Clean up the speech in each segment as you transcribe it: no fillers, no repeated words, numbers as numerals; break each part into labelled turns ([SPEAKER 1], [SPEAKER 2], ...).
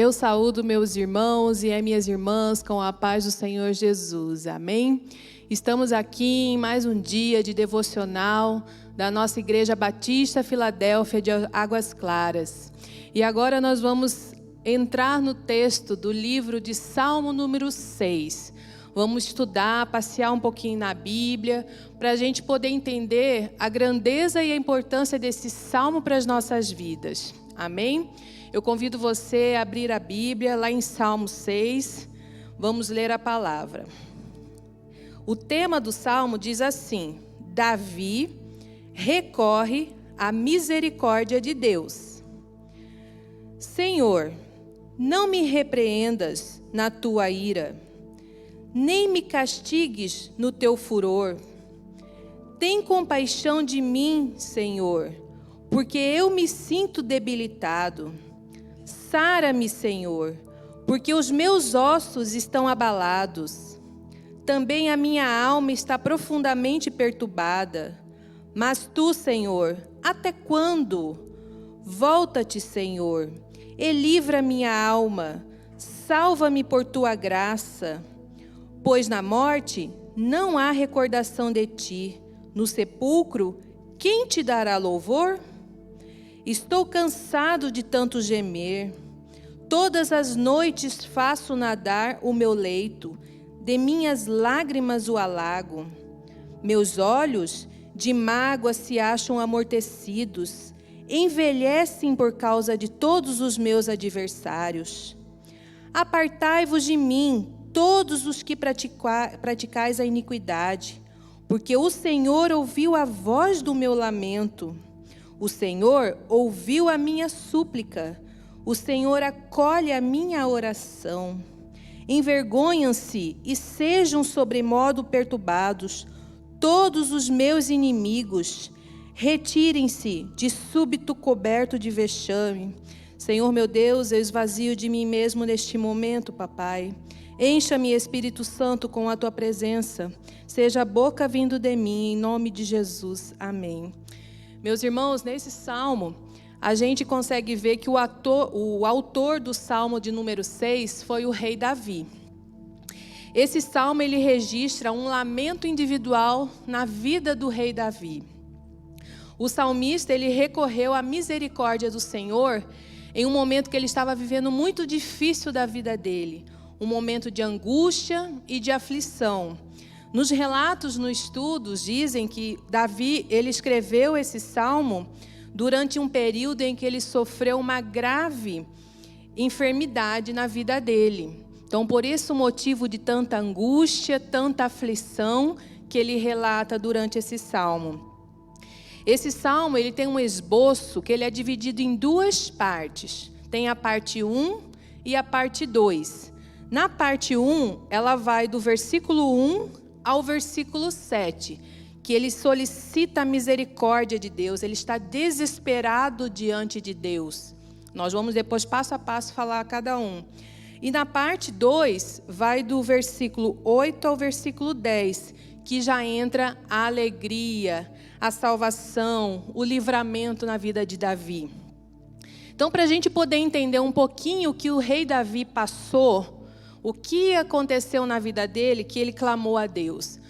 [SPEAKER 1] Eu saúdo meus irmãos e as minhas irmãs com a paz do Senhor Jesus. Amém? Estamos aqui em mais um dia de devocional da nossa Igreja Batista Filadélfia de Águas Claras. E agora nós vamos entrar no texto do livro de Salmo número 6. Vamos estudar, passear um pouquinho na Bíblia, para a gente poder entender a grandeza e a importância desse salmo para as nossas vidas. Amém? Eu convido você a abrir a Bíblia lá em Salmo 6. Vamos ler a palavra. O tema do salmo diz assim: Davi recorre à misericórdia de Deus. Senhor, não me repreendas na tua ira, nem me castigues no teu furor. Tem compaixão de mim, Senhor, porque eu me sinto debilitado. Sara-me, Senhor, porque os meus ossos estão abalados. Também a minha alma está profundamente perturbada. Mas tu, Senhor, até quando? Volta-te, Senhor, e livra minha alma. Salva-me por tua graça. Pois na morte não há recordação de ti. No sepulcro, quem te dará louvor? Estou cansado de tanto gemer. Todas as noites faço nadar o meu leito, de minhas lágrimas o alago. Meus olhos de mágoa se acham amortecidos, envelhecem por causa de todos os meus adversários. Apartai-vos de mim, todos os que praticais a iniquidade, porque o Senhor ouviu a voz do meu lamento. O Senhor ouviu a minha súplica. O Senhor acolhe a minha oração. Envergonham-se e sejam sobremodo perturbados todos os meus inimigos. Retirem-se de súbito coberto de vexame. Senhor meu Deus, eu esvazio de mim mesmo neste momento, papai. Encha-me, Espírito Santo, com a tua presença. Seja a boca vindo de mim, em nome de Jesus. Amém. Meus irmãos, nesse salmo, a gente consegue ver que o autor do salmo de número 6 foi o rei Davi. Esse salmo, ele registra um lamento individual na vida do rei Davi. O salmista, ele recorreu à misericórdia do Senhor em um momento que ele estava vivendo muito difícil da vida dele. Um momento de angústia e de aflição. Nos relatos, nos estudos, dizem que Davi, ele escreveu esse salmo durante um período em que ele sofreu uma grave enfermidade na vida dele. Então, por esse motivo de tanta angústia, tanta aflição, que ele relata durante esse salmo. Esse salmo, ele tem um esboço que ele é dividido em duas partes. Tem a parte 1 e a parte 2. Na parte 1, ela vai do versículo 1 ao versículo 7, que ele solicita a misericórdia de Deus, ele está desesperado diante de Deus. Nós vamos depois, passo a passo, falar a cada um. E na parte 2, vai do versículo 8 ao versículo 10, que já entra a alegria, a salvação, o livramento na vida de Davi. Então, para a gente poder entender um pouquinho o que o rei Davi passou, o que aconteceu na vida dele, que ele clamou a Deus.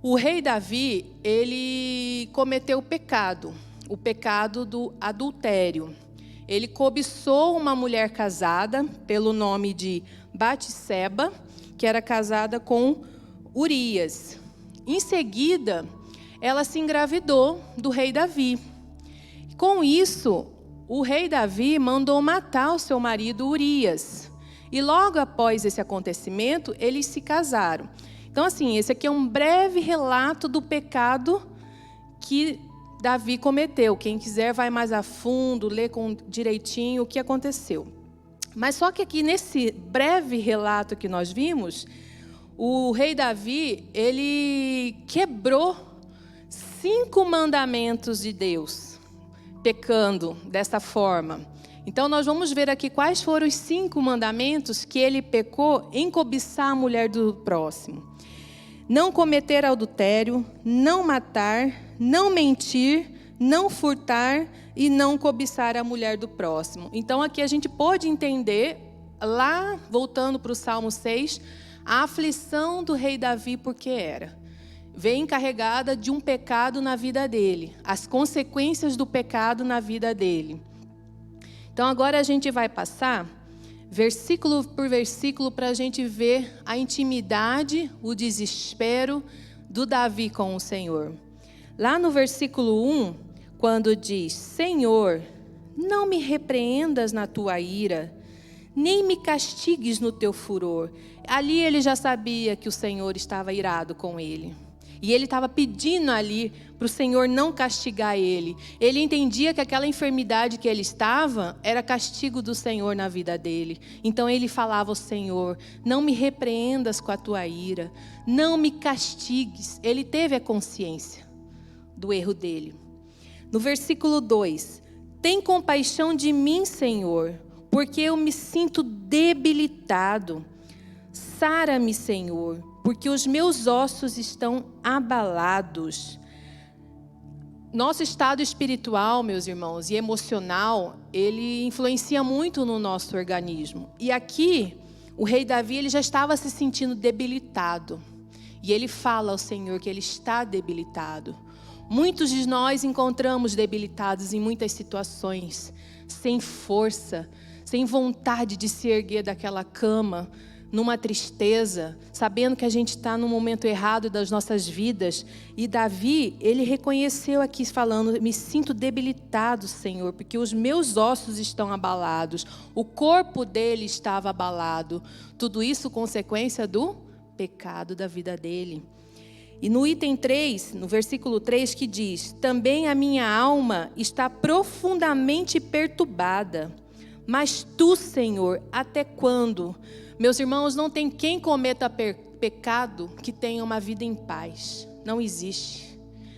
[SPEAKER 1] O rei Davi, ele cometeu o pecado do adultério. Ele cobiçou uma mulher casada, pelo nome de Batseba, que era casada com Urias. Em seguida, ela se engravidou do rei Davi. Com isso, o rei Davi mandou matar o seu marido Urias. E logo após esse acontecimento, eles se casaram. Então, assim, esse aqui é um breve relato do pecado que Davi cometeu. Quem quiser vai mais a fundo, ler com direitinho o que aconteceu. Mas só que aqui nesse breve relato que nós vimos, o rei Davi, ele quebrou 5 mandamentos de Deus, pecando dessa forma. Então, nós vamos ver aqui quais foram os 5 mandamentos que ele pecou em cobiçar a mulher do próximo. Não cometer adultério, não matar, não mentir, não furtar e não cobiçar a mulher do próximo. Então, aqui a gente pode entender lá, voltando para o Salmo 6, a aflição do rei Davi, porque veio encarregada de um pecado na vida dele, as consequências do pecado na vida dele. Então agora a gente vai passar versículo por versículo para a gente ver a intimidade, o desespero do Davi com o Senhor. Lá no versículo 1, quando diz: Senhor, não me repreendas na tua ira, nem me castigues no teu furor. Ali ele já sabia que o Senhor estava irado com ele. E ele estava pedindo ali para o Senhor não castigar ele. Ele entendia que aquela enfermidade que ele estava era castigo do Senhor na vida dele. Então ele falava ao Senhor: não me repreendas com a tua ira, não me castigues. Ele teve a consciência do erro dele. No versículo 2: tem compaixão de mim, Senhor, porque eu me sinto debilitado. Sara-me, Senhor, porque os meus ossos estão abalados. Nosso estado espiritual, meus irmãos, e emocional, ele influencia muito no nosso organismo. E aqui, o rei Davi, ele já estava se sentindo debilitado. E ele fala ao Senhor que ele está debilitado. Muitos de nós encontramos debilitados em muitas situações, sem força, sem vontade de se erguer daquela cama, numa tristeza, sabendo que a gente está no momento errado das nossas vidas. E Davi, ele reconheceu aqui falando: me sinto debilitado, Senhor, porque os meus ossos estão abalados, o corpo dele estava abalado. Tudo isso consequência do pecado da vida dele. E no item 3, no versículo 3, que diz: também a minha alma está profundamente perturbada. Mas tu, Senhor, até quando? Meus irmãos, não tem quem cometa pecado que tenha uma vida em paz. Não existe.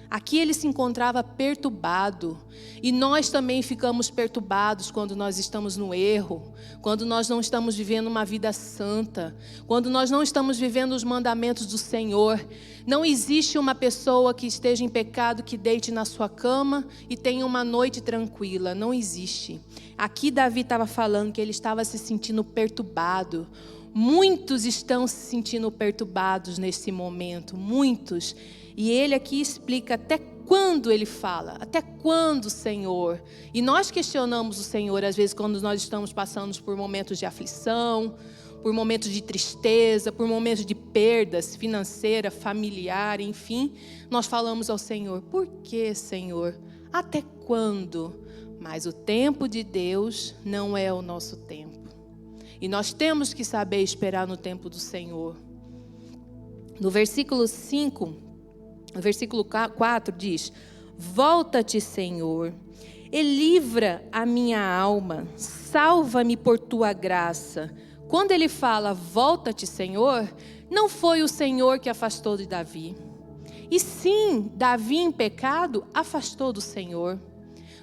[SPEAKER 1] Aqui ele se encontrava perturbado. E nós também ficamos perturbados quando nós estamos no erro, quando nós não estamos vivendo uma vida santa, quando nós não estamos vivendo os mandamentos do Senhor. Não existe uma pessoa que esteja em pecado que deite na sua cama e tenha uma noite tranquila. Não existe. Aqui Davi estava falando que ele estava se sentindo perturbado. Muitos estão se sentindo perturbados nesse momento, muitos. E ele aqui explica até quando ele fala, até quando, Senhor? E nós questionamos o Senhor, às vezes, quando nós estamos passando por momentos de aflição, por momentos de tristeza, por momentos de perdas financeira, familiar, enfim. Nós falamos ao Senhor: por que, Senhor? Até quando? Mas o tempo de Deus não é o nosso tempo. E nós temos que saber esperar no tempo do Senhor. No versículo 5, no versículo 4 diz: volta-te, Senhor, e livra a minha alma, salva-me por tua graça. Quando ele fala volta-te, Senhor, não foi o Senhor que afastou de Davi. E sim, Davi em pecado afastou do Senhor.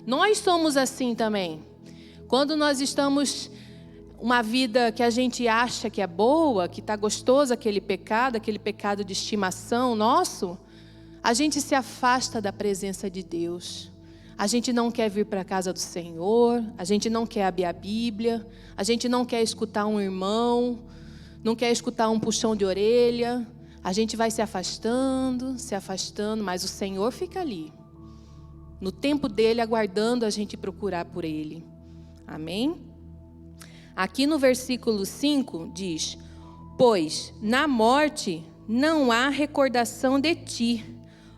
[SPEAKER 1] Nós somos assim também. Quando nós estamos uma vida que a gente acha que é boa, que está gostoso aquele pecado de estimação nosso, a gente se afasta da presença de Deus. A gente não quer vir para a casa do Senhor, a gente não quer abrir a Bíblia, a gente não quer escutar um irmão, não quer escutar um puxão de orelha. A gente vai se afastando, mas o Senhor fica ali, no tempo dele, aguardando a gente procurar por ele. Amém? Aqui no versículo 5 diz: pois na morte não há recordação de ti,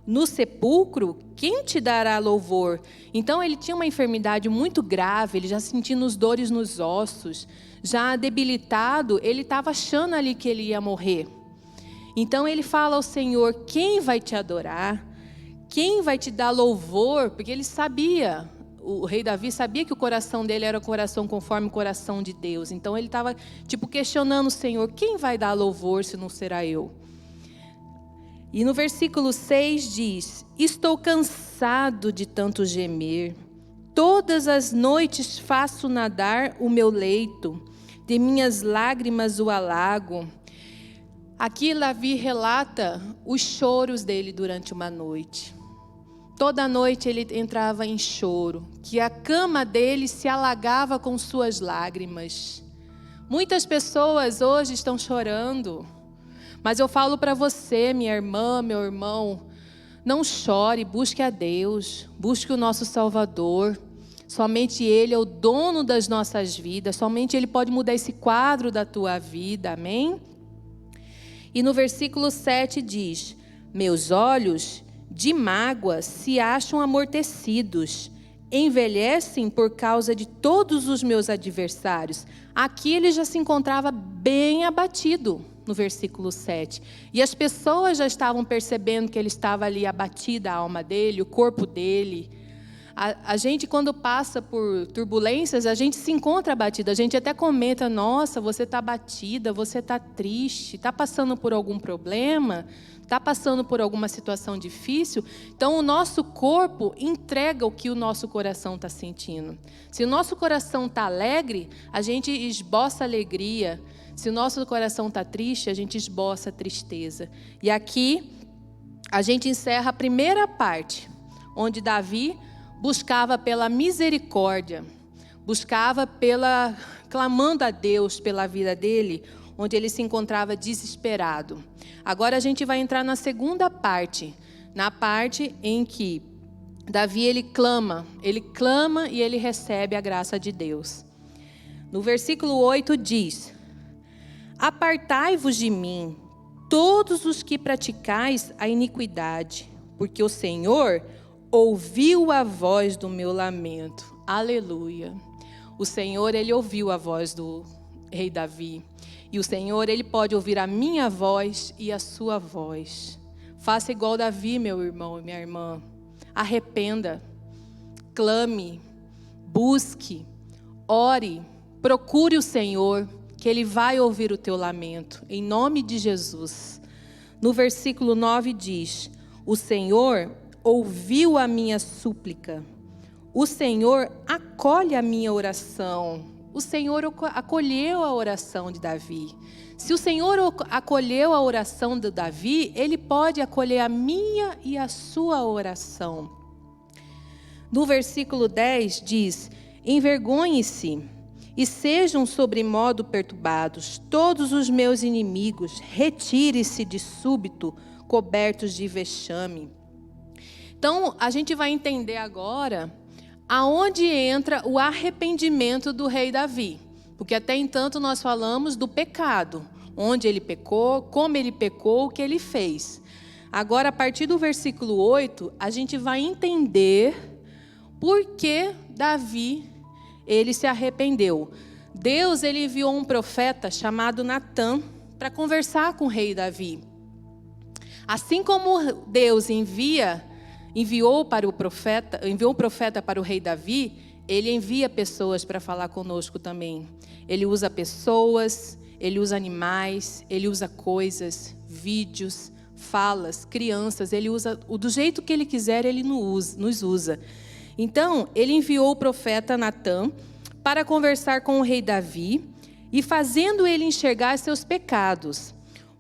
[SPEAKER 1] no sepulcro quem te dará louvor? Então ele tinha uma enfermidade muito grave, ele já sentindo as dores nos ossos, já debilitado, ele estava achando ali que ele ia morrer. Então ele fala ao Senhor: quem vai te adorar? Quem vai te dar louvor? Porque ele sabia, o rei Davi sabia que o coração dele era o coração conforme o coração de Deus. Então ele estava questionando o Senhor: quem vai dar louvor se não será eu? E no versículo 6 diz: estou cansado de tanto gemer, todas as noites faço nadar o meu leito, de minhas lágrimas o alago. Aqui Davi relata os choros dele durante uma noite. Toda noite ele entrava em choro, que a cama dele se alagava com suas lágrimas. Muitas pessoas hoje estão chorando, mas eu falo para você, minha irmã, meu irmão, não chore, busque a Deus, busque o nosso Salvador. Somente Ele é o dono das nossas vidas, somente Ele pode mudar esse quadro da tua vida, amém? E no versículo 7 diz: meus olhos de mágoa se acham amortecidos, envelhecem por causa de todos os meus adversários. Aqui ele já se encontrava bem abatido, no versículo 7. E as pessoas já estavam percebendo que ele estava ali abatida, a alma dele, o corpo dele. A gente, quando passa por turbulências, a gente se encontra abatida. A gente até comenta: nossa, você está abatida, você está triste, está passando por algum problema, está passando por alguma situação difícil. Então, o nosso corpo entrega o que o nosso coração está sentindo. Se o nosso coração está alegre, a gente esboça alegria. Se o nosso coração está triste, a gente esboça tristeza. E aqui, a gente encerra a primeira parte, onde Davi buscava pela misericórdia, clamando a Deus pela vida dele, onde ele se encontrava desesperado. Agora a gente vai entrar na segunda parte, na parte em que Davi ele clama e ele recebe a graça de Deus. No versículo 8 diz: apartai-vos de mim, todos os que praticais a iniquidade, porque o Senhor ouviu a voz do meu lamento. Aleluia. O Senhor, Ele ouviu a voz do rei Davi. E o Senhor, Ele pode ouvir a minha voz e a sua voz. Faça igual Davi, meu irmão e minha irmã. Arrependa, clame, busque, ore, procure o Senhor, que Ele vai ouvir o teu lamento, em nome de Jesus. No versículo 9 diz: o Senhor ouviu a minha súplica, o Senhor acolhe a minha oração. O Senhor acolheu a oração de Davi. Se o Senhor acolheu a oração de Davi, Ele pode acolher a minha e a sua oração. No versículo 10 diz: envergonhe-se e sejam sobremodo perturbados todos os meus inimigos, retire-se de súbito, cobertos de vexame. Então, a gente vai entender agora aonde entra o arrependimento do rei Davi. Porque até então nós falamos do pecado, onde ele pecou, como ele pecou, o que ele fez. Agora, a partir do versículo 8, a gente vai entender por que Davi ele se arrependeu. Deus ele enviou um profeta chamado Natã para conversar com o rei Davi. Assim como Deus enviou o profeta para o rei Davi, ele envia pessoas para falar conosco também. Ele usa pessoas, ele usa animais, ele usa coisas, vídeos, falas, crianças, ele usa do jeito que ele quiser, ele nos usa. Então, ele enviou o profeta Natã para conversar com o rei Davi e fazendo ele enxergar seus pecados,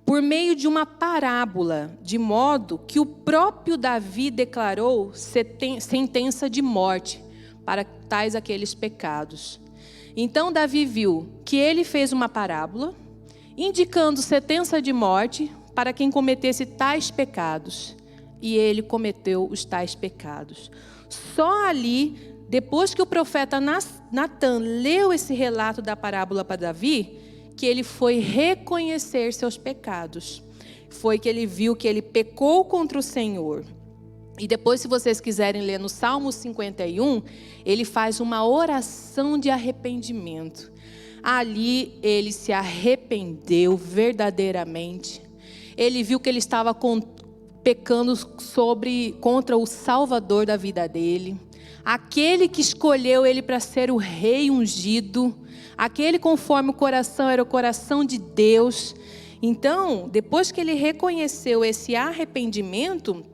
[SPEAKER 1] por meio de uma parábola, de modo que o próprio Davi declarou sentença de morte para tais aqueles pecados. Então Davi viu que ele fez uma parábola, indicando sentença de morte para quem cometesse tais pecados. E ele cometeu os tais pecados. Só ali, depois que o profeta Natã leu esse relato da parábola para Davi, que ele foi reconhecer seus pecados. Foi que ele viu que ele pecou contra o Senhor. E depois, se vocês quiserem ler no Salmo 51, ele faz uma oração de arrependimento. Ali ele se arrependeu verdadeiramente. Ele viu que ele estava pecando contra o Salvador da vida dele. Aquele que escolheu ele para ser o rei ungido. Aquele conforme o coração era o coração de Deus. Então, depois que ele reconheceu esse arrependimento,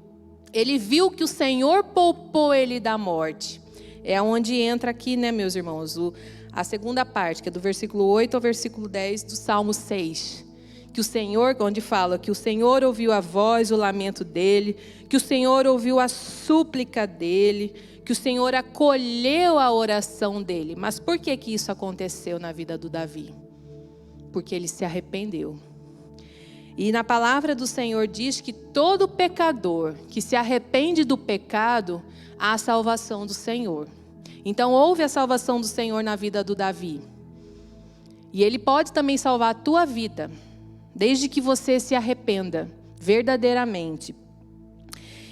[SPEAKER 1] ele viu que o Senhor poupou ele da morte. É onde entra aqui, né, meus irmãos, a segunda parte, que é do versículo 8 ao versículo 10 do Salmo 6. Que o Senhor, onde fala que o Senhor ouviu a voz, o lamento dele, que o Senhor ouviu a súplica dele, que o Senhor acolheu a oração dele. Mas por que isso aconteceu na vida do Davi? porque ele se arrependeu. E na palavra do Senhor diz que todo pecador que se arrepende do pecado, há a salvação do Senhor. Então houve a salvação do Senhor na vida do Davi. E Ele pode também salvar a tua vida, desde que você se arrependa verdadeiramente.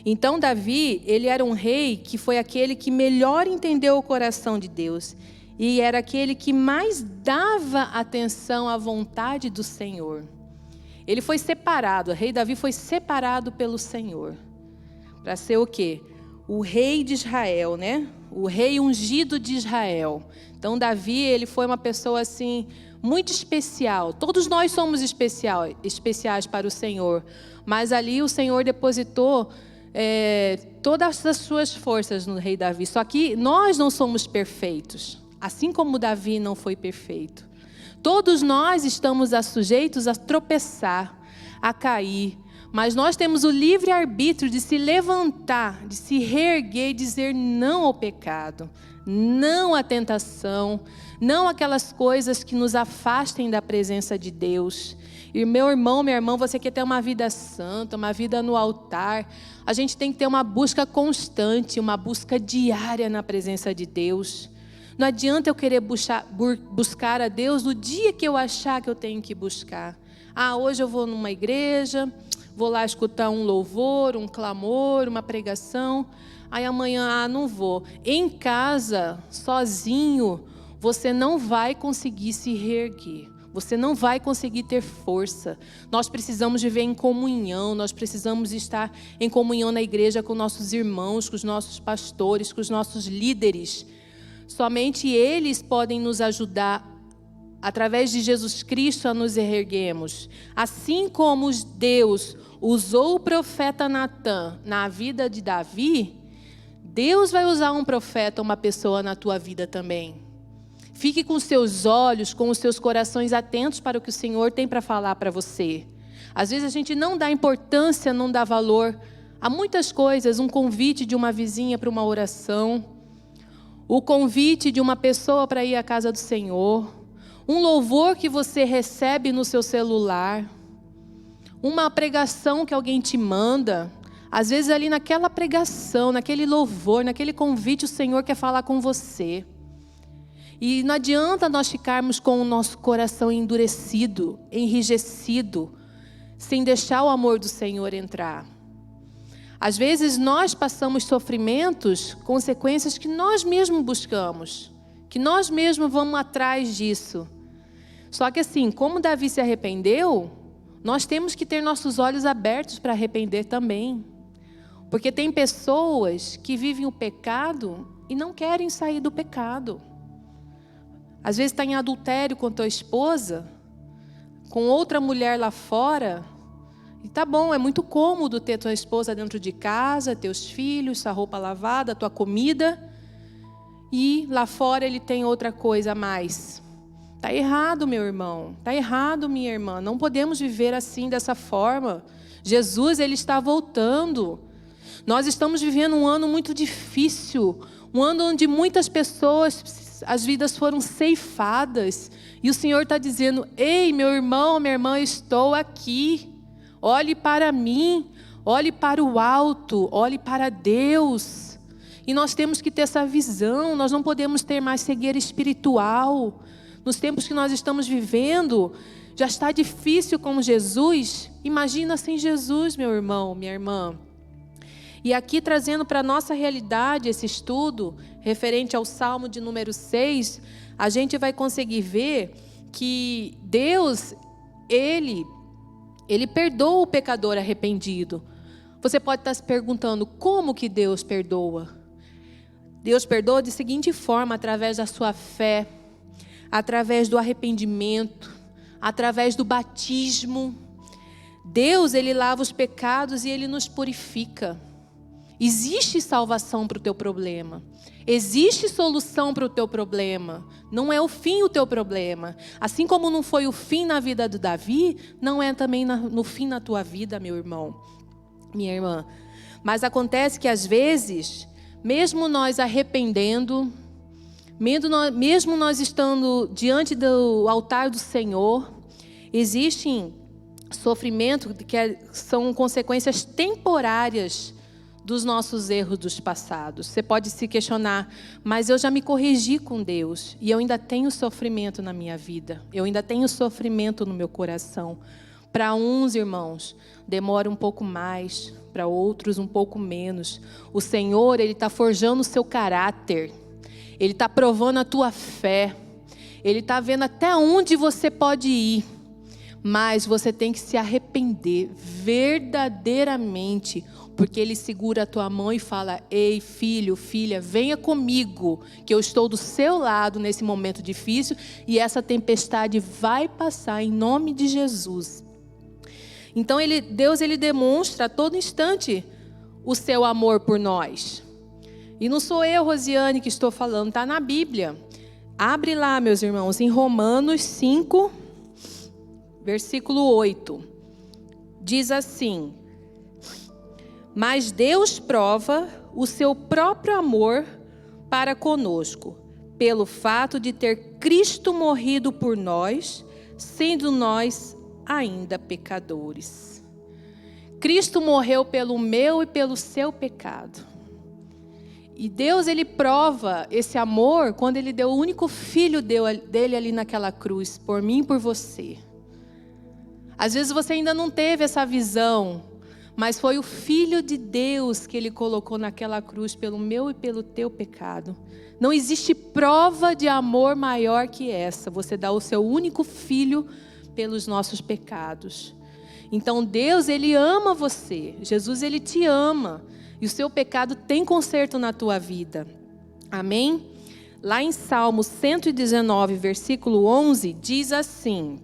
[SPEAKER 1] Então Davi, ele era um rei que foi aquele que melhor entendeu o coração de Deus. E era aquele que mais dava atenção à vontade do Senhor. Ele foi separado, o rei Davi foi separado pelo Senhor. Para ser o quê? O rei de Israel, né? O rei ungido de Israel. Então Davi, ele foi uma pessoa assim, muito especial. Todos nós somos especiais para o Senhor. Mas ali o Senhor depositou todas as suas forças no rei Davi. Só que nós não somos perfeitos. Assim como Davi não foi perfeito. Todos nós estamos sujeitos a tropeçar, a cair. Mas nós temos o livre-arbítrio de se levantar, de se reerguer e dizer não ao pecado, não à tentação, não aquelas coisas que nos afastem da presença de Deus. E meu irmão, minha irmã, você quer ter uma vida santa, uma vida no altar, a gente tem que ter uma busca constante, uma busca diária na presença de Deus. Não adianta eu querer buscar a Deus no dia que eu achar que eu tenho que buscar. Hoje eu vou numa igreja, vou lá escutar um louvor, um clamor, uma pregação. Aí amanhã, não vou. Em casa, sozinho, você não vai conseguir se reerguer. Você não vai conseguir ter força. Nós precisamos viver em comunhão. Nós precisamos estar em comunhão na igreja com nossos irmãos, com os nossos pastores, com os nossos líderes. Somente eles podem nos ajudar, através de Jesus Cristo, a nos reerguermos. Assim como Deus usou o profeta Natã na vida de Davi, Deus vai usar um profeta, uma pessoa na tua vida também. Fique com os seus olhos, com os seus corações atentos para o que o Senhor tem para falar para você. Às vezes a gente não dá importância, não dá valor a muitas coisas. Um convite de uma vizinha para uma oração, o convite de uma pessoa para ir à casa do Senhor, um louvor que você recebe no seu celular, uma pregação que alguém te manda. Às vezes ali naquela pregação, naquele louvor, naquele convite, o Senhor quer falar com você. E não adianta nós ficarmos com o nosso coração endurecido, enrijecido, sem deixar o amor do Senhor entrar. Às vezes nós passamos sofrimentos, consequências que nós mesmos buscamos, que nós mesmos vamos atrás disso. Só que assim, como Davi se arrependeu, nós temos que ter nossos olhos abertos para arrepender também. Porque tem pessoas que vivem o pecado e não querem sair do pecado. Às vezes está em adultério com a tua esposa, com outra mulher lá fora. E tá bom, é muito cômodo ter tua esposa dentro de casa, teus filhos, sua roupa lavada, tua comida. E lá fora ele tem outra coisa a mais. Está errado, meu irmão. Está errado, minha irmã. Não podemos viver assim, dessa forma. Jesus, ele está voltando. Nós estamos vivendo um ano muito difícil. Um ano onde muitas pessoas, as vidas foram ceifadas. E o Senhor está dizendo: ei, meu irmão, minha irmã, estou aqui. Olhe para mim, olhe para o alto, olhe para Deus. E nós temos que ter essa visão, nós não podemos ter mais cegueira espiritual. Nos tempos que nós estamos vivendo, já está difícil com Jesus. Imagina sem Jesus, meu irmão, minha irmã. E aqui trazendo para a nossa realidade esse estudo, referente ao Salmo de número 6, a gente vai conseguir ver que Deus, Ele perdoa o pecador arrependido. Você pode estar se perguntando, como que Deus perdoa? Deus perdoa da seguinte forma: através da sua fé, através do arrependimento, através do batismo. Deus, Ele lava os pecados e Ele nos purifica. Existe salvação para o teu problema. Existe solução para o teu problema. Não é o fim o teu problema. Assim como não foi o fim na vida do Davi, não é também no fim na tua vida, meu irmão, minha irmã. Mas acontece que às vezes, mesmo nós arrependendo, mesmo nós estando diante do altar do Senhor, Existem sofrimento que são consequências temporárias dos nossos erros dos passados. Você pode se questionar, mas eu já me corrigi com Deus e eu ainda tenho sofrimento na minha vida. Eu ainda tenho sofrimento no meu coração. Para uns, irmãos, demora um pouco mais, para outros um pouco menos. O Senhor, Ele está forjando o seu caráter. Ele está provando a tua fé. Ele está vendo até onde você pode ir. Mas você tem que se arrepender verdadeiramente, porque Ele segura a tua mão e fala: ei, filho, filha, venha comigo, que eu estou do seu lado nesse momento difícil, e essa tempestade vai passar em nome de Jesus. Então Deus ele demonstra a todo instante o seu amor por nós. E não sou eu, Rosiane, que estou falando, está na Bíblia. Abre lá, meus irmãos, em Romanos 5, versículo 8. Diz assim: mas Deus prova o seu próprio amor para conosco, pelo fato de ter Cristo morrido por nós, sendo nós ainda pecadores. Cristo morreu pelo meu e pelo seu pecado. E Deus, Ele prova esse amor quando Ele deu o único filho dele ali naquela cruz, por mim e por você. Às vezes você ainda não teve essa visão, mas foi o Filho de Deus que Ele colocou naquela cruz pelo meu e pelo teu pecado. Não existe prova de amor maior que essa, você dá o seu único filho pelos nossos pecados. Então Deus, Ele ama você, Jesus, Ele te ama, e o seu pecado tem conserto na tua vida. Amém? Lá em Salmo 119, versículo 11, diz assim: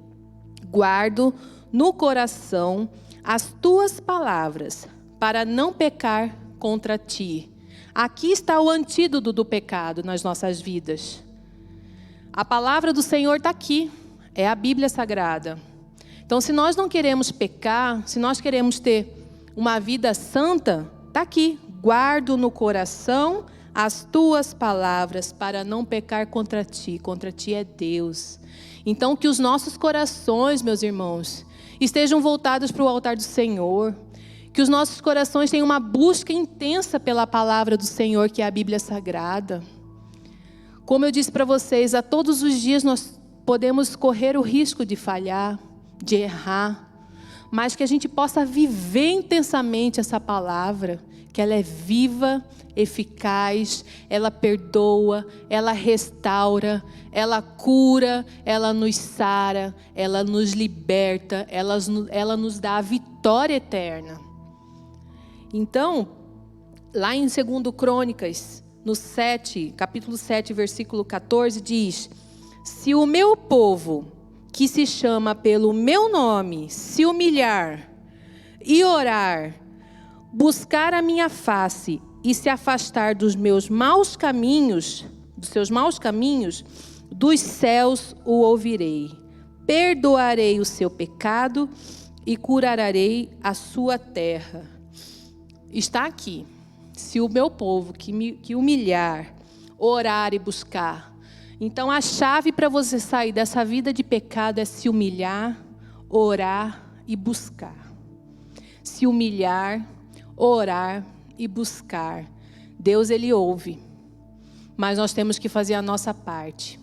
[SPEAKER 1] guardo no coração as tuas palavras, para não pecar contra ti. Aqui está o antídoto do pecado nas nossas vidas. A palavra do Senhor está aqui, é a Bíblia Sagrada. Então, se nós não queremos pecar, se nós queremos ter uma vida santa, está aqui. Guardo no coração as tuas palavras, para não pecar contra ti. Contra ti é Deus. Então, que os nossos corações, meus irmãos, estejam voltados para o altar do Senhor, que os nossos corações tenham uma busca intensa pela palavra do Senhor, que é a Bíblia Sagrada. Como eu disse para vocês, a todos os dias nós podemos correr o risco de falhar, de errar, mas que a gente possa viver intensamente essa palavra, que ela é viva, eficaz, ela perdoa, ela restaura, ela cura, ela nos sara, ela nos liberta, ela nos dá a vitória eterna. Então, lá em 2 Crônicas, no capítulo 7, versículo 14, diz: se o meu povo, que se chama pelo meu nome, se humilhar e orar, buscar a minha face e se afastar dos seus maus caminhos, dos céus o ouvirei, perdoarei o seu pecado e curarei a sua terra. Está aqui. Se o meu povo que humilhar, orar e buscar. Então a chave para você sair dessa vida de pecado é se humilhar, orar e buscar. Se humilhar, orar e buscar. Deus, Ele ouve, mas nós temos que fazer a nossa parte.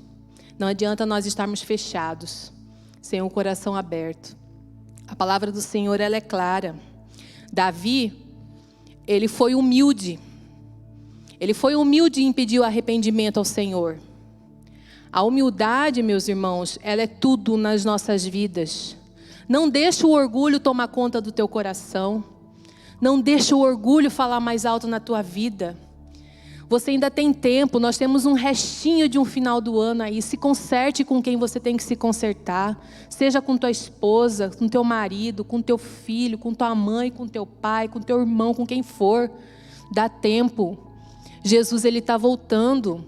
[SPEAKER 1] Não adianta nós estarmos fechados, sem o coração aberto. A palavra do Senhor, ela é clara. Davi, ele foi humilde. Ele foi humilde e pediu arrependimento ao Senhor. A humildade, meus irmãos, ela é tudo nas nossas vidas. Não deixa o orgulho tomar conta do teu coração. Não deixa o orgulho falar mais alto na tua vida. Você ainda tem tempo, nós temos um restinho de um final do ano aí. Se conserte com quem você tem que se consertar. Seja com tua esposa, com teu marido, com teu filho, com tua mãe, com teu pai, com teu irmão, com quem for. Dá tempo. Jesus, Ele está voltando.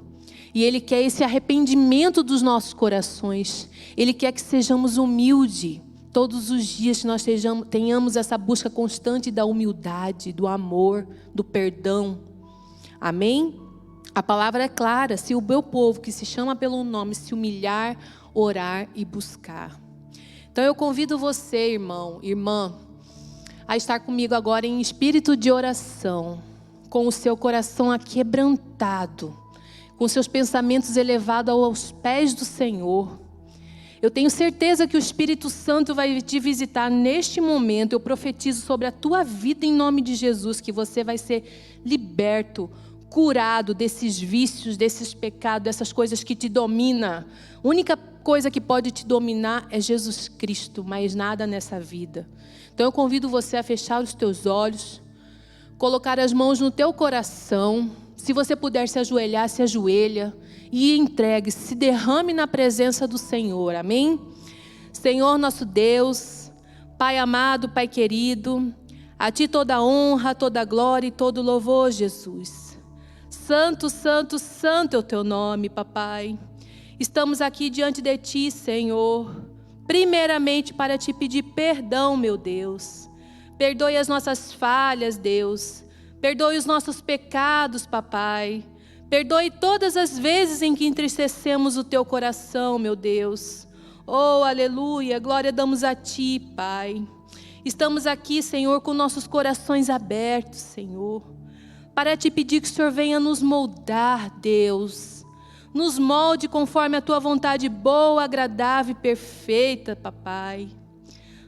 [SPEAKER 1] E Ele quer esse arrependimento dos nossos corações. Ele quer que sejamos humildes. Todos os dias que nós tenhamos essa busca constante da humildade, do amor, do perdão. Amém? A palavra é clara. Se o meu povo, que se chama pelo nome, se humilhar, orar e buscar. Então eu convido você, irmão, irmã, a estar comigo agora em espírito de oração, com o seu coração aquebrantado, com seus pensamentos elevados aos pés do Senhor. Eu tenho certeza que o Espírito Santo vai te visitar neste momento. Eu profetizo sobre a tua vida em nome de Jesus, que você vai ser liberto, curado desses vícios, desses pecados, dessas coisas que te dominam. A única coisa que pode te dominar é Jesus Cristo, mais nada nessa vida. Então eu convido você a fechar os teus olhos, colocar as mãos no teu coração. Se você puder se ajoelhar, se ajoelha e entregue, se derrame na presença do Senhor, amém? Senhor nosso Deus, Pai amado, Pai querido, a Ti toda a honra, toda a glória e todo o louvor, Jesus. Santo, santo, santo é o Teu nome, Papai. Estamos aqui diante de Ti, Senhor, primeiramente para Te pedir perdão, meu Deus. Perdoe as nossas falhas, Deus. Perdoe os nossos pecados, Papai. Perdoe todas as vezes em que entristecemos o Teu coração, meu Deus. Oh, aleluia, glória damos a Ti, Pai. Estamos aqui, Senhor, com nossos corações abertos, Senhor, para Te pedir que o Senhor venha nos moldar, Deus. Nos molde conforme a Tua vontade boa, agradável e perfeita, Papai.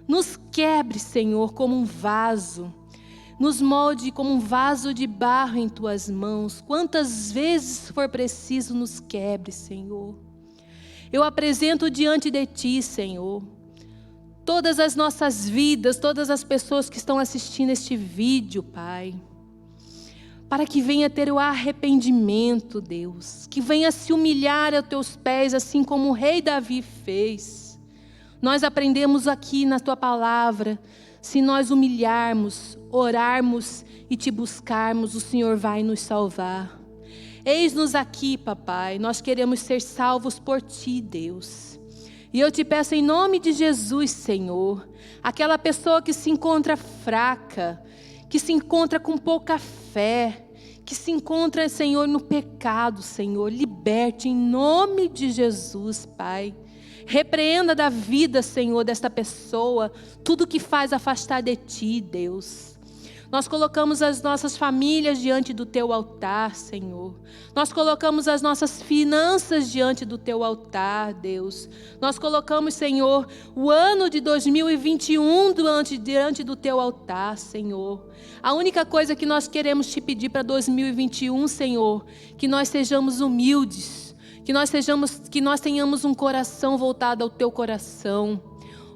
[SPEAKER 1] Nos quebre, Senhor, como um vaso. Nos molde como um vaso de barro em Tuas mãos. Quantas vezes for preciso, nos quebre, Senhor. Eu apresento diante de Ti, Senhor, todas as nossas vidas, todas as pessoas que estão assistindo este vídeo, Pai. Para que venha ter o arrependimento, Deus. Que venha se humilhar aos Teus pés, assim como o rei Davi fez. Nós aprendemos aqui na Tua palavra, se nós humilharmos, orarmos e Te buscarmos, o Senhor vai nos salvar. Eis-nos aqui, Papai, nós queremos ser salvos por Ti, Deus. E eu Te peço em nome de Jesus, Senhor, aquela pessoa que se encontra fraca, que se encontra com pouca fé, que se encontra, Senhor, no pecado, Senhor, liberte em nome de Jesus, Pai. Repreenda da vida, Senhor, desta pessoa, tudo que faz afastar de Ti, Deus. Nós colocamos as nossas famílias diante do Teu altar, Senhor. Nós colocamos as nossas finanças diante do Teu altar, Deus. Nós colocamos, Senhor, o ano de 2021 diante do Teu altar, Senhor. A única coisa que nós queremos Te pedir para 2021, Senhor, que nós sejamos humildes, que nós tenhamos um coração voltado ao Teu coração.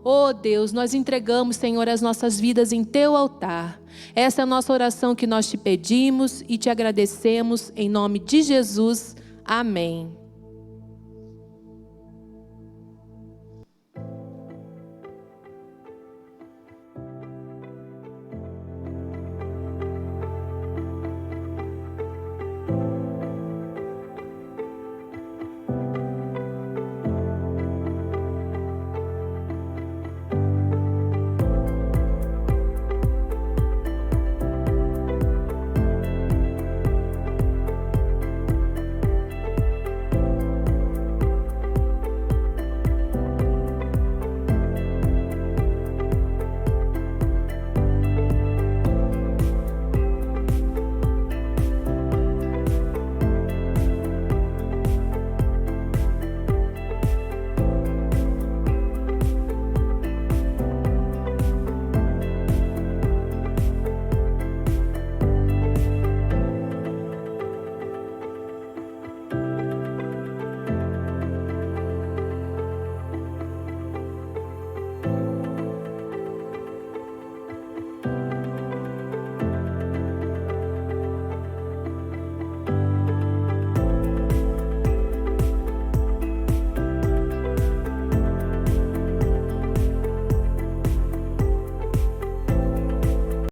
[SPEAKER 1] Oh Deus, nós entregamos, Senhor, as nossas vidas em Teu altar. Essa é a nossa oração que nós Te pedimos e Te agradecemos em nome de Jesus. Amém.